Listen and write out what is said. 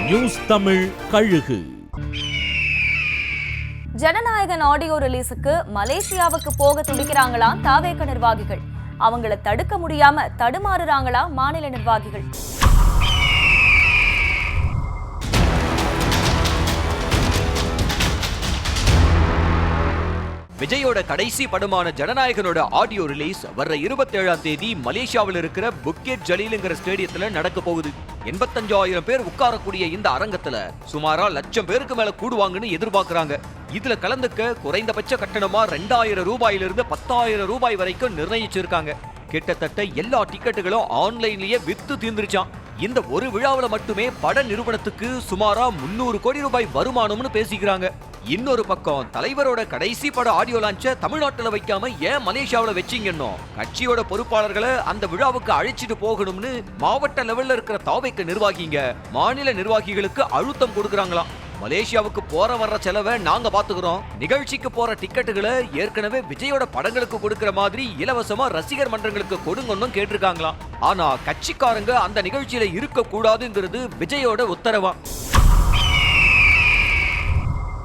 News Tamil கழுகு. Jananayagan audio ரிலீஸுக்கு மலேசியாவுக்கு போக துடிக்கிறாங்களா தாவேக நிர்வாகிகள். அவங்கள தடுக்க முடியாம தடுமாறுறாங்களா மாநில நிர்வாகிகள். விஜயோட கடைசி படமான ஜனநாயகனோட ஆடியோ ரிலீஸ் வர்ற 27ஆம் தேதி மலேசியாவில் இருக்கிற புக்கெட் ஜலீலுங்கிற ஸ்டேடியத்துல நடக்க போகுது. 85,000 பேர் உட்காரக்கூடிய இந்த அரங்கத்துல சுமாரா 1,00,000 பேருக்கு மேல கூடுவாங்கன்னு எதிர்பார்க்கறாங்க. இதுல கலந்துக்க குறைந்தபட்ச கட்டணமா 2,000 ரூபாயிலிருந்து 10,000 ரூபாய் வரைக்கும் நிர்ணயிச்சிருக்காங்க. கிட்டத்தட்ட எல்லா டிக்கெட்டுகளும் ஆன்லைன்லயே வித்து தீர்ந்துருச்சான். இந்த ஒரு விழாவில மட்டுமே பட நிறுவனத்துக்கு சுமாரா 300 கோடி ரூபாய் வருமானம்னு பேசிக்கிறாங்க. இன்னொரு பக்கம் தலைவரோட கடைசி பட ஆடியோ லான்ச்ச தமிழ்நாட்டுல வைக்காம ஏன் மலேசியாவில வச்சீங்கன்னோ கட்சியோட பொறுப்பாளர்களை அந்த விழாவுக்கு அழைச்சிட்டு போகணும்னு மாவட்ட லெவல்ல இருக்கிற தாவேக நிர்வாகிங்க மாநில நிர்வாகிகளுக்கு அழுத்தம் கொடுக்கறாங்களாம். மலேசியாவுக்கு போற வர்ற செலவை நாங்க பாத்துக்கிறோம். நிகழ்ச்சிக்கு போற டிக்கெட்டுகளை ஏற்கனவே விஜயோட படங்களுக்கு கொடுக்கிற மாதிரி இலவசமா ரசிகர் மன்றங்களுக்கு கொடுங்கன்னு கேட்டிருக்காங்களாம். ஆனா கட்சிக்காரங்க அந்த நிகழ்ச்சியில இருக்க கூடாதுங்கிறது விஜயோட உத்தரவா.